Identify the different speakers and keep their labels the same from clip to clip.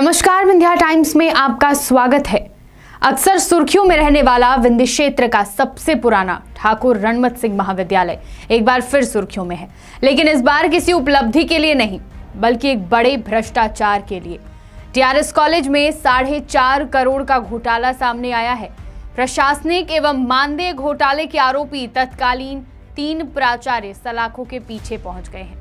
Speaker 1: नमस्कार, विंध्या टाइम्स में आपका स्वागत है। अक्सर सुर्खियों में रहने वाला विंध्य क्षेत्र का सबसे पुराना ठाकुर रणमत सिंह महाविद्यालय एक बार फिर सुर्खियों में है, लेकिन इस बार किसी उपलब्धि के लिए नहीं, बल्कि एक बड़े भ्रष्टाचार के लिए। टीआरएस कॉलेज में 4.5 करोड़ का घोटाला सामने आया है। प्रशासनिक एवं मानदेय घोटाले के आरोपी तत्कालीन 3 प्राचार्य सलाखों के पीछे पहुंच गए हैं।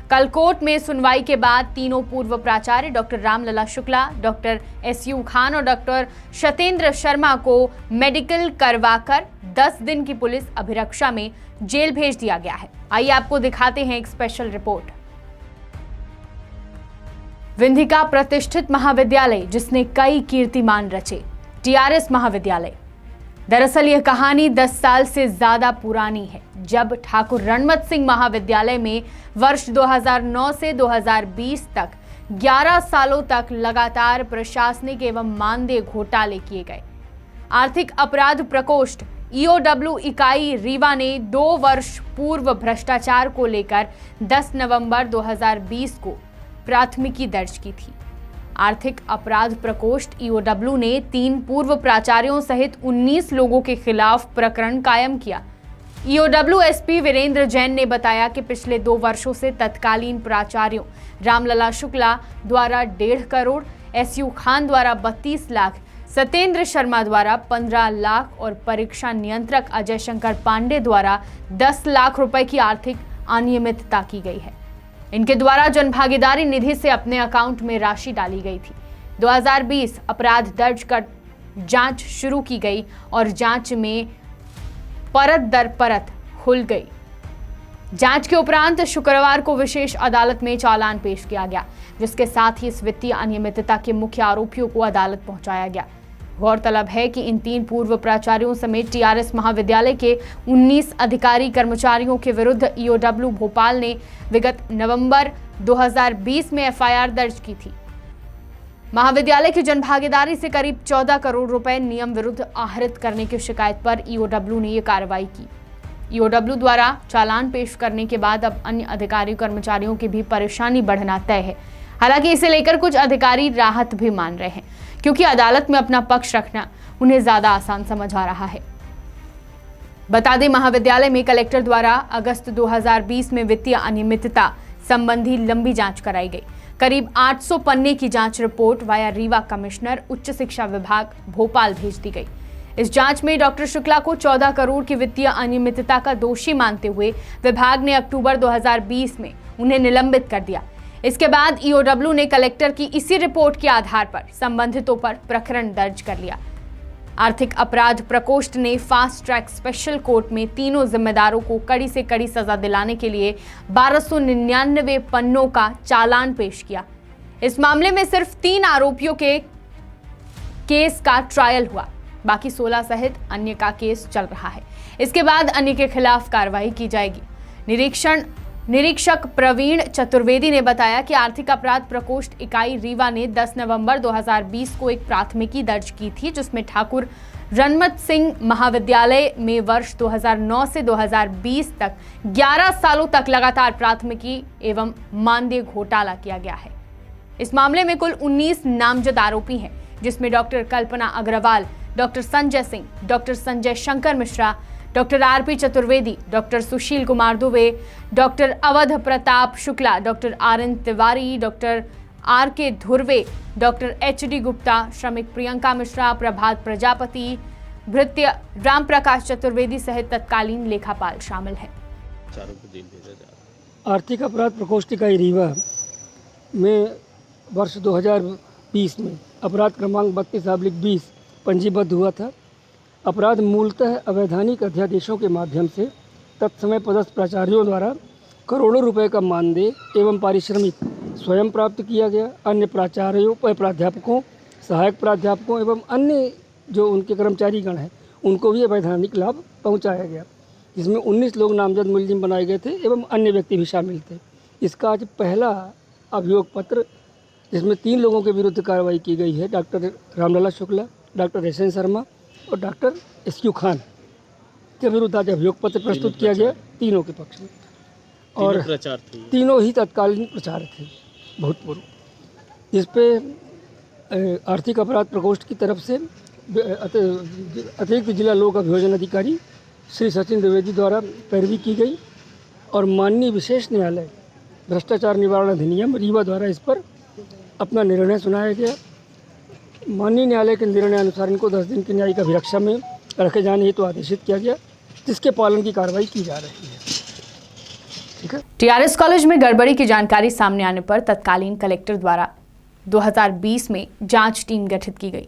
Speaker 1: कल कोर्ट में सुनवाई के बाद तीनों पूर्व प्राचार्य doctor Ramlala Shukla, doctor SU Khan और डॉक्टर सत्येंद्र शर्मा को मेडिकल करवाकर 10 दिन की पुलिस अभिरक्षा में जेल भेज दिया गया है। आइए आपको दिखाते हैं एक स्पेशल रिपोर्ट। विंध्य का प्रतिष्ठित महाविद्यालय जिसने कई कीर्तिमान रचे, टीआरएस महाविद्यालय। दरअसल यह कहानी 10 साल से ज्यादा पुरानी है, जब ठाकुर रणमत सिंह महाविद्यालय में वर्ष 2009 से 2020 तक 11 सालों तक लगातार प्रशासनिक एवं मानदेय घोटाले किए गए। आर्थिक अपराध प्रकोष्ठ ईओडब्ल्यू इकाई रीवा ने 2 वर्ष पूर्व भ्रष्टाचार को लेकर 10 नवंबर 2020 को प्राथमिकी दर्ज की थी। आर्थिक अपराध प्रकोष्ठ ईओडब्ल्यू ने 3 पूर्व प्राचार्यों सहित 19 लोगों के खिलाफ प्रकरण कायम किया। ईओडब्ल्यू एसपी वीरेंद्र जैन ने बताया कि पिछले 2 वर्षों से तत्कालीन प्राचार्यों रामलला शुक्ला द्वारा 1.5 करोड़, एसयू खान द्वारा 32 लाख, सत्येंद्र शर्मा द्वारा 15 लाख और परीक्षा नियंत्रक अजय शंकर पांडे द्वारा 10 लाख रुपए की आर्थिक अनियमितता की गई है। इनके द्वारा जनभागीदारी निधि से अपने अकाउंट में राशि डाली गई थी। 2020 अपराध दर्ज कर जांच शुरू की गई और जांच में परत दर परत खुल गई। जांच के उपरांत शुक्रवार को विशेष अदालत में चालान पेश किया गया, जिसके साथ ही इस वित्तीय अनियमितता के मुख्य आरोपियों को अदालत पहुंचाया गया। गौरतलब है कि इन 3 पूर्व प्राचार्यों समेत टीआरएस महाविद्यालय के 19 अधिकारी कर्मचारियों के विरुद्ध ईओडब्ल्यू भोपाल ने विगत नवंबर 2020 में एफआईआर दर्ज की थी। महाविद्यालय की जनभागीदारी से करीब 14 करोड़ रुपए नियम विरुद्ध आहरित करने की शिकायत पर ईओडब्ल्यू ने यह कार्रवाई की। ईओडब्ल्यू द्वारा चालान पेश करने के बाद अब अन्य अधिकारी कर्मचारियों की भी परेशानी बढ़ना तय है। हालांकि इसे लेकर कुछ अधिकारी राहत भी मान रहे हैं, क्योंकि अदालत में अपना पक्ष रखना उन्हें ज्यादा आसान समझ आ रहा है। बता दें, महाविद्यालय में कलेक्टर द्वारा अगस्त 2020 में वित्तीय अनियमितता संबंधी लंबी जांच कराई गई। करीब 800 पन्ने की जांच रिपोर्ट वाया रीवा कमिश्नर उच्च शिक्षा विभाग भोपाल भेज दी गई। इस जांच में डॉक्टर शुक्ला को 14 करोड़ की वित्तीय अनियमितता का दोषी मानते हुए विभाग ने अक्टूबर 2020 में उन्हें निलंबित कर दिया। इसके बाद ईओडब्ल्यू ने कलेक्टर की इसी रिपोर्ट के आधार पर संबंधितों पर प्रकरण दर्ज कर लिया। आर्थिक अपराध प्रकोष्ठ ने फास्ट ट्रैक स्पेशल कोर्ट में तीनों जिम्मेदारों को कड़ी से कड़ी सजा दिलाने के लिए 1299 पन्नों का चालान पेश किया। इस मामले में सिर्फ 3 आरोपियों के केस का ट्रायल हुआ, बाकी 16 सहित अन्य का केस चल रहा है। इसके बाद अन्य के खिलाफ कार्रवाई की जाएगी। निरीक्षक प्रवीण चतुर्वेदी ने बताया कि आर्थिक अपराध प्रकोष्ठ इकाई रीवा ने 10 नवंबर 2020 को एक प्राथमिकी दर्ज की थी, जिसमें ठाकुर रणमत सिंह महाविद्यालय में वर्ष 2009 से 2020 तक 11 सालों तक लगातार प्राथमिकी एवं मानदेय घोटाला किया गया है। इस मामले में कुल 19 नामजद आरोपी हैं, जिसमें doctor Kalpana Agrawal, doctor Sanjay Singh, doctor Sanjay Shankar Mishra, doctor RP Chaturvedi, doctor Sushil Kumar Dubey, doctor Awadh Pratap Shukla, doctor RN Tiwari, doctor RK Dhurve, doctor HD Gupta, श्रमिक प्रियंका मिश्रा, प्रभात प्रजापति, भृत्य राम प्रकाश चतुर्वेदी सहित तत्कालीन लेखापाल शामिल है।
Speaker 2: आर्थिक अपराध प्रकोष्ठ इकाई रीवा में वर्ष 2020 में अपराध क्रमांक 32/20 पंजीबद्ध हुआ था। अपराध मूलतः अवैधानिक अध्यादेशों के माध्यम से तत्समय पदस्थ प्राचार्यों द्वारा करोड़ों रुपए का मानदेय एवं पारिश्रमिक स्वयं प्राप्त किया गया। अन्य प्राचार्यों, प्राध्यापकों, सहायक प्राध्यापकों एवं अन्य जो उनके कर्मचारीगण हैं, उनको भी अवैधानिक लाभ पहुंचाया गया, जिसमें 19 लोग नामजद मुलजिम बनाए गए थे एवं अन्य व्यक्ति भी शामिल थे। इसका आज पहला अभियोग पत्र, जिसमें 3 लोगों के विरुद्ध कार्रवाई की गई है, doctor Ramlala Shukla, doctor SN Sharma और डॉक्टर एसयू खान के विरुद्ध आज अभियोग पत्र प्रस्तुत किया गया, तीनों के पक्ष में। और तीनों ही तत्कालीन प्रचारक थे भूतपूर्व, जिस पे आर्थिक अपराध प्रकोष्ठ की तरफ से अतिरिक्त जिला लोक अभियोजन अधिकारी श्री सचिन द्विवेदी द्वारा पैरवी की गई और माननीय विशेष न्यायालय भ्रष्टाचार निवारण अधिनियम रीवा द्वारा इस पर अपना निर्णय सुनाया गया। माननीय न्यायालय के निर्णय अनुसार इनको 10 दिन की न्यायिक अभिरक्षा में रखे जाने हेतु आदेशित किया गया, जिसके पालन की कार्रवाई की जा रही है। ठीक है।
Speaker 1: टीआरएस कॉलेज में गड़बड़ी की जानकारी सामने आने पर तत्कालीन कलेक्टर द्वारा 2020 में जांच टीम गठित की गई।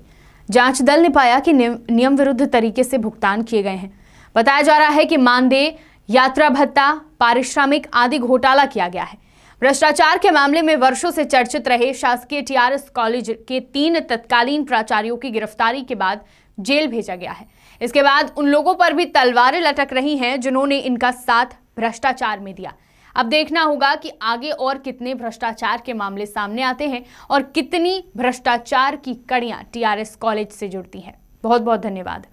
Speaker 1: जांच दल ने पाया कि नियम विरुद्ध तरीके से भुगतान किए गए हैं। बताया जा रहा है कि मानदेय, यात्रा भत्ता, पारिश्रमिक आदि घोटाला किया गया है। भ्रष्टाचार के मामले में वर्षों से चर्चित रहे शासकीय टीआरएस कॉलेज के 3 तत्कालीन प्राचार्यों की गिरफ्तारी के बाद जेल भेजा गया है। इसके बाद उन लोगों पर भी तलवारें लटक रही हैं जिन्होंने इनका साथ भ्रष्टाचार में दिया। अब देखना होगा कि आगे और कितने भ्रष्टाचार के मामले सामने आते हैं और कितनी भ्रष्टाचार की कड़ियां टीआरएस कॉलेज से जुड़ती हैं। बहुत बहुत धन्यवाद।